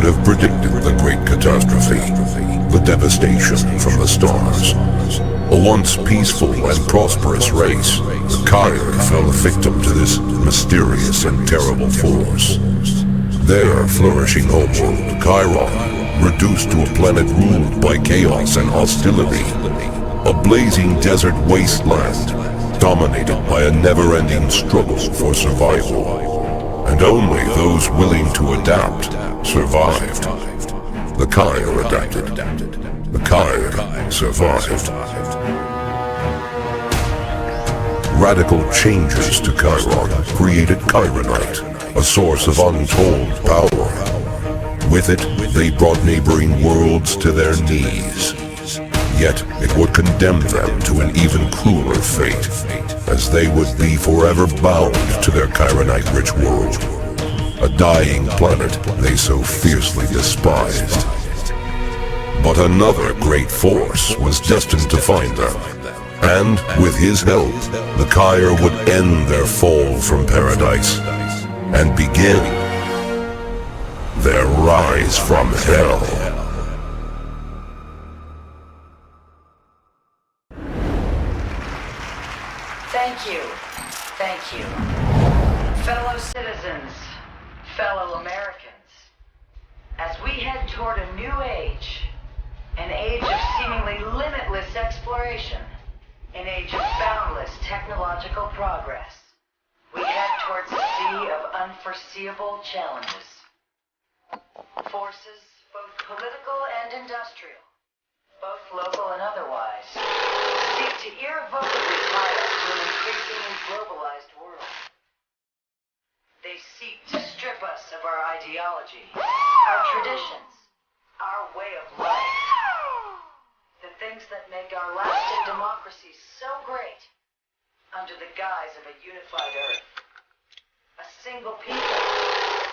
have predicted the great catastrophe, the devastation from the stars. A once peaceful and prosperous race, the courier fell a victim to this mysterious and terrible force. Their flourishing homeworld, Chiron, reduced to a planet ruled by chaos and hostility. A blazing desert wasteland, dominated by a never-ending struggle for survival. And only those willing to adapt survived. The courier adapted. The courier survived. Radical changes to Chiron created Chironite, a source of untold power. With it, they brought neighboring worlds to their knees. Yet, it would condemn them to an even crueler fate, as they would be forever bound to their Chironite-rich world, a dying planet they so fiercely despised. But another great force was destined to find them, and with his help, the courier would end their fall from paradise, and begin their rise from hell. Thank you. Fellow citizens, fellow Americans, as we head toward a new age, an age of seemingly limitless exploration, an age of boundless technological progress, we head towards a sea of unforeseeable challenges. Forces, both political and industrial, both local and otherwise, seek to irrevocably tie us to an increasingly globalized world. They seek to strip us of our ideology, our traditions, our way of life. The things that make our lasting democracy so great, under the guise of a unified Earth. A single people,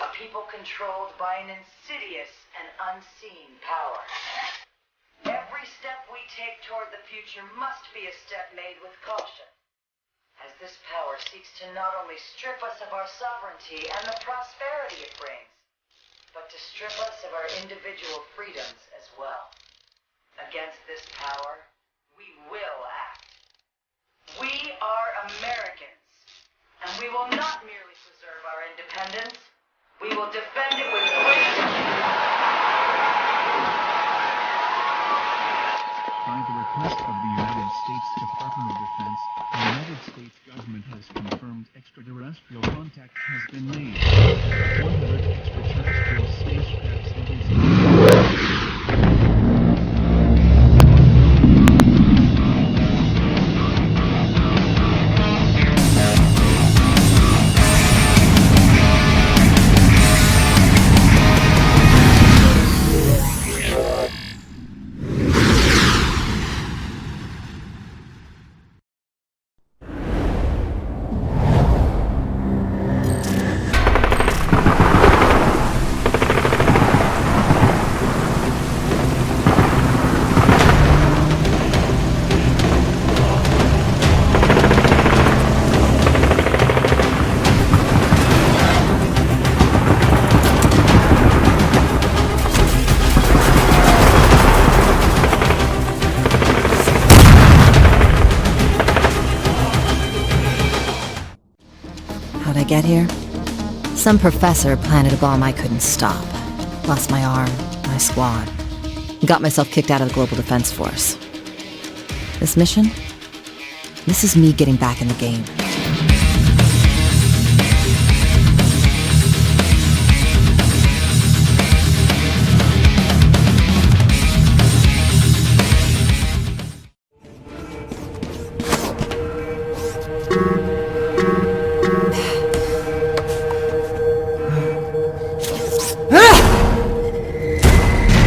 a people controlled by an insidious and unseen power. Every step we take toward the future must be a step made with caution, as this power seeks to not only strip us of our sovereignty and the prosperity it brings, but to strip us of our individual freedoms as well. Against this power, we will act. We are Americans, and we will not merely preserve our independence, we will defend it with grit. By the request of the United States Department of Defense, the United States government has confirmed extraterrestrial contact has been made. 100 extraterrestrial spacecrafts have been seen. How'd I get here? Some professor planted a bomb I couldn't stop. Lost my arm, my squad. Got myself kicked out of the Global Defense Force. This mission? This is me getting back in the game.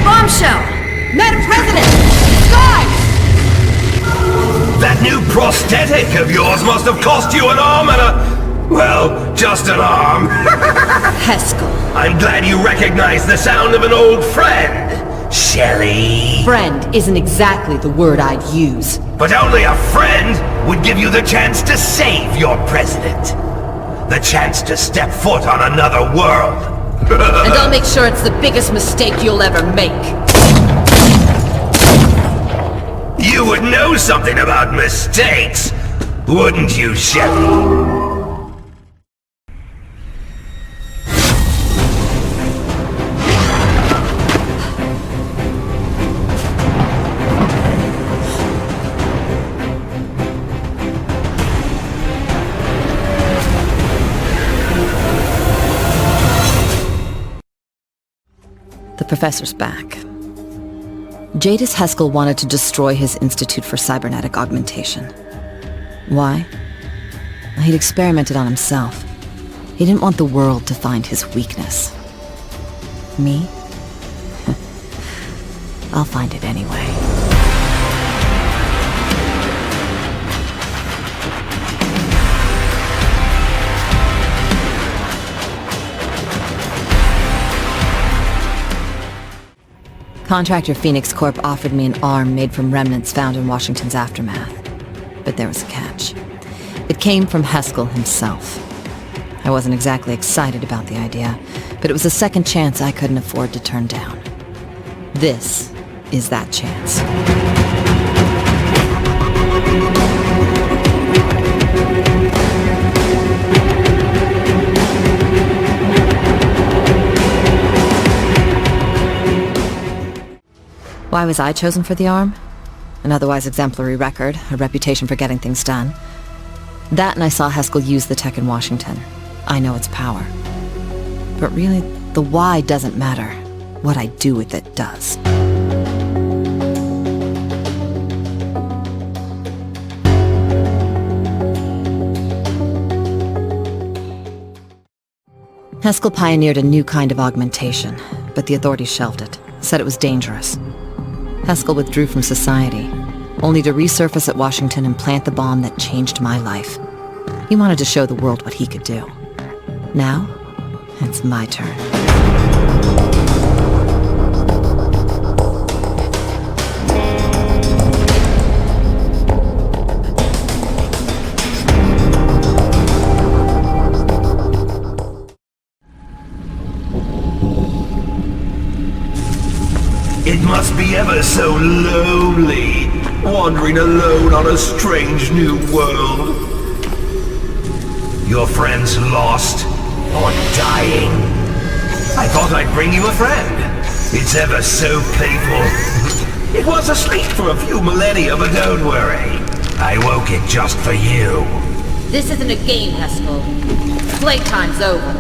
Bombshell! Madam President! Guys! That new prosthetic of yours must have cost you an arm and a... well, just an arm. Haskell. I'm glad you recognize the sound of an old friend, Shelley. Friend isn't exactly the word I'd use. But only a friend would give you the chance to save your president. The chance to step foot on another world. And I'll make sure it's the biggest mistake you'll ever make. You would know something about mistakes, wouldn't you, Shelley? The professor's back. Jadis Heskell wanted to destroy his Institute for Cybernetic Augmentation. Why? He'd experimented on himself. He didn't want the world to find his weakness. Me? I'll find it anyway. Contractor Phoenix Corp offered me an arm made from remnants found in Washington's aftermath. But there was a catch. It came from Heskell himself. I wasn't exactly excited about the idea, but it was a second chance I couldn't afford to turn down. This is that chance. Why was I chosen for the arm? An otherwise exemplary record, a reputation for getting things done. That, and I saw Heskell use the tech in Washington. I know its power. But really, the why doesn't matter. What I do with it does. Heskell pioneered a new kind of augmentation, but the authorities shelved it, said it was dangerous. Heskell withdrew from society, only to resurface at Washington and plant the bomb that changed my life. He wanted to show the world what he could do. Now, it's my turn. It must be ever so lonely, wandering alone on a strange new world. Your friends lost or dying. I thought I'd bring you a friend. It's ever so playful. It was asleep for a few millennia, but don't worry. I woke it just for you. This isn't a game, Heskell. Playtime's over.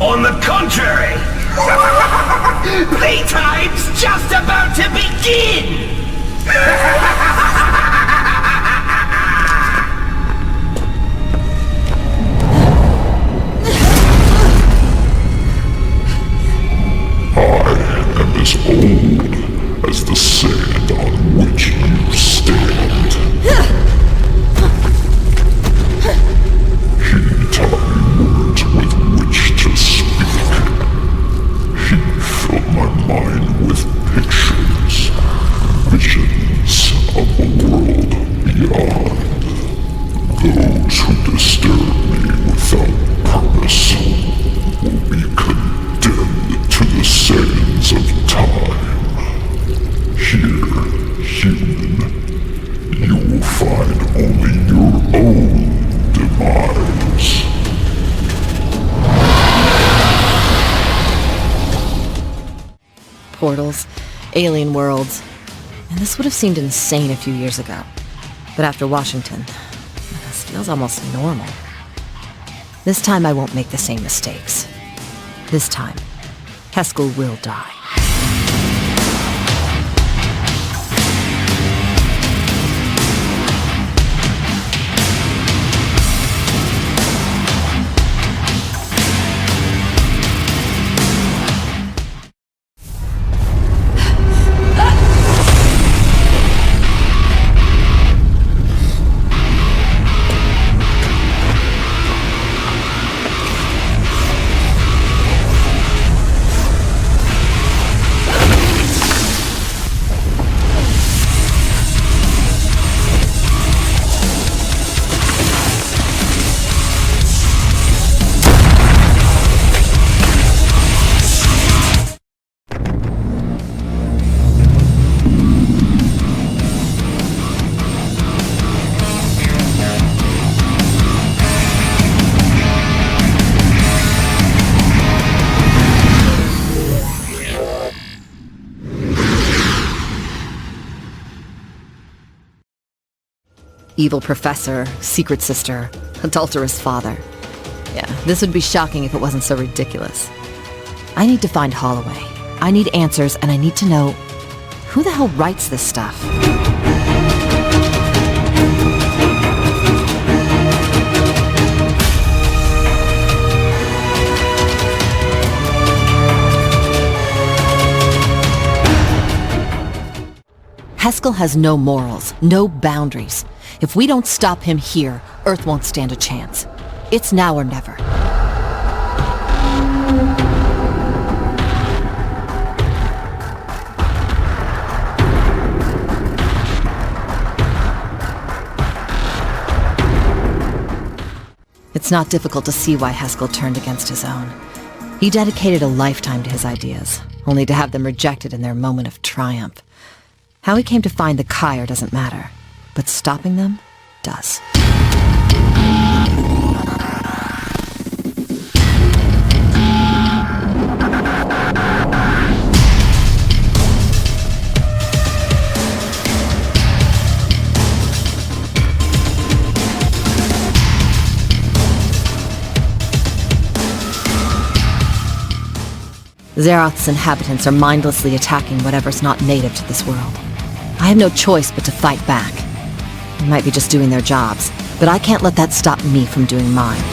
On the contrary! Playtime's just about to begin! I am as old as the sand on which you stand. He taught me words with which to speak. He filled my mind with pictures, visions of a world beyond. Those who disturb me without purpose will be condemned to the sands of time. Here, human, you will find only your own demise. Portals, alien worlds, and this would have seemed insane a few years ago. But after Washington, this feels almost normal. This time I won't make the same mistakes. This time, Heskell will die. Evil professor, secret sister, adulterous father. Yeah, this would be shocking if it wasn't so ridiculous. I need to find Holloway. I need answers, and I need to know who the hell writes this stuff. Haskell has no morals, no boundaries. If we don't stop him here, Earth won't stand a chance. It's now or never. It's not difficult to see why Haskell turned against his own. He dedicated a lifetime to his ideas, only to have them rejected in their moment of triumph. How he came to find the Courier doesn't matter, but stopping them does. Xeroth's inhabitants are mindlessly attacking whatever's not native to this world. I have no choice but to fight back. They might be just doing their jobs, but I can't let that stop me from doing mine.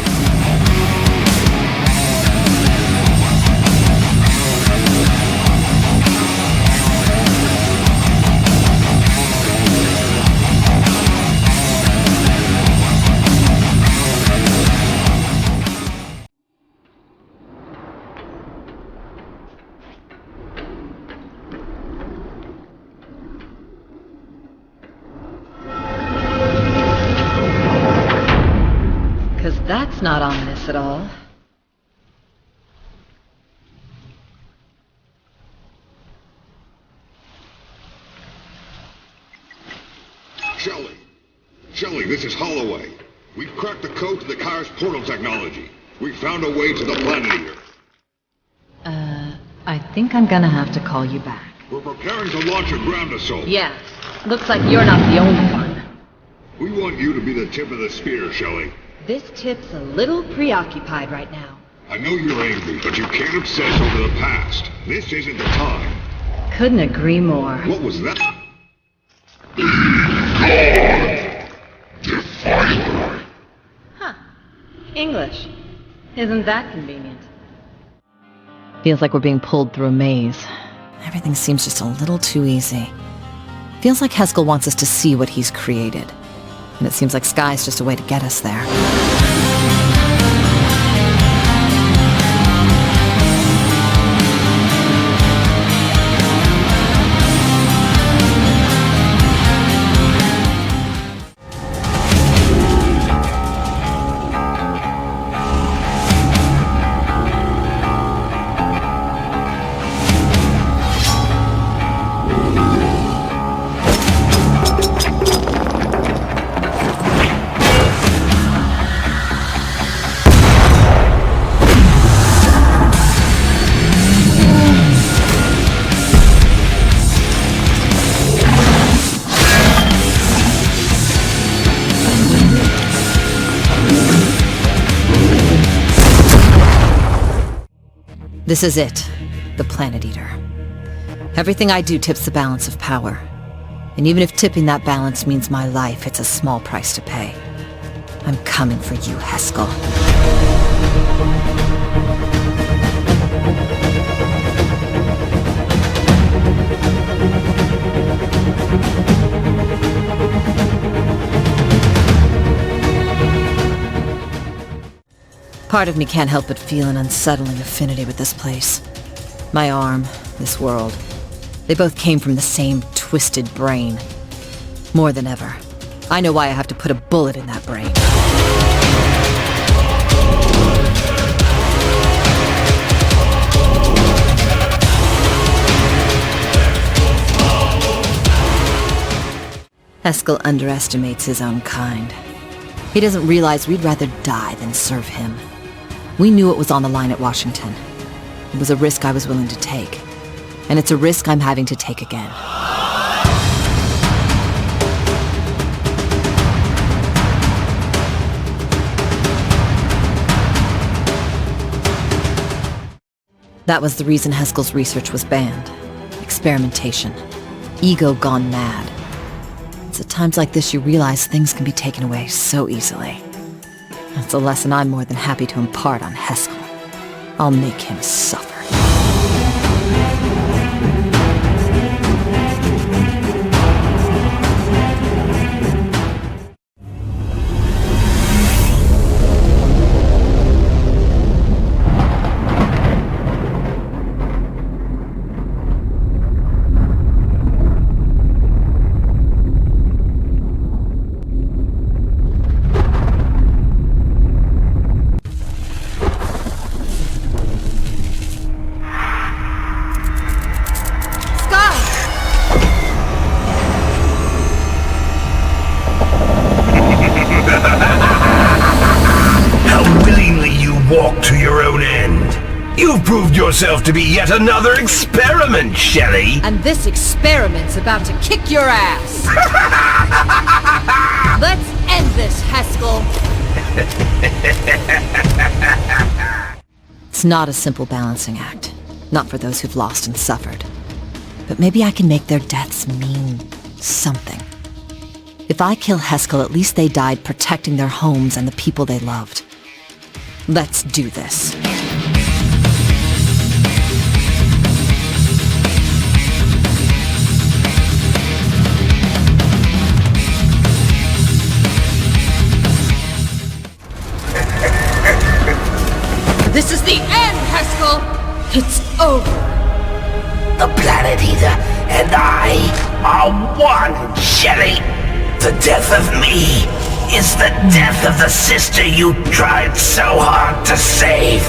That's not ominous at all. Shelley, this is Holloway. We've cracked the code to the Courier's portal technology. We found a way to the planet Eater. I think I'm gonna have to call you back. We're preparing to launch a ground assault. Yeah, looks like you're not the only one. We want you to be the tip of the spear, Shelley. This tip's a little preoccupied right now. I know you're angry, but you can't obsess over the past. This isn't the time. Couldn't agree more. What was that? Huh. English. Isn't that convenient? Feels like we're being pulled through a maze. Everything seems just a little too easy. Feels like Haskell wants us to see what he's created. And it seems like Sky's just a way to get us there. This is it, the Planet Eater. Everything I do tips the balance of power. And even if tipping that balance means my life, it's a small price to pay. I'm coming for you, Haskell. Part of me can't help but feel an unsettling affinity with this place. My arm, this world. They both came from the same twisted brain. More than ever, I know why I have to put a bullet in that brain. Haskell underestimates his own kind. He doesn't realize we'd rather die than serve him. We knew it was on the line at Washington. It was a risk I was willing to take. And it's a risk I'm having to take again. That was the reason Heskel's research was banned. Experimentation. Ego gone mad. It's at times like this you realize things can be taken away so easily. That's a lesson I'm more than happy to impart on Heskel. I'll make him suffer. To your own end. You've proved yourself to be yet another experiment, Shelley. And this experiment's about to kick your ass. Let's end this, Heskel. It's not a simple balancing act. Not for those who've lost and suffered. But maybe I can make their deaths mean something. If I kill Heskel, at least they died protecting their homes and the people they loved. Let's do this. This is the end, Heskel! It's over! The Planet Eater and I are one, Shelley! The death of me is the death of the sister you tried so hard to save.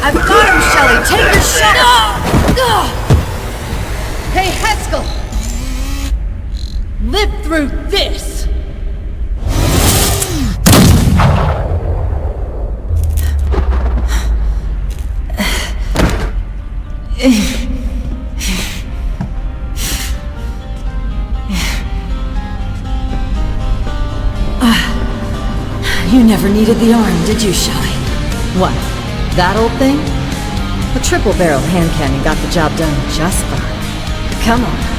I've got him, Shelley! Take your shot! Hey, Heskel! Live through this! You never needed the arm, did you, Shelley? What? That old thing? The triple-barrel hand cannon got the job done just fine. Come on.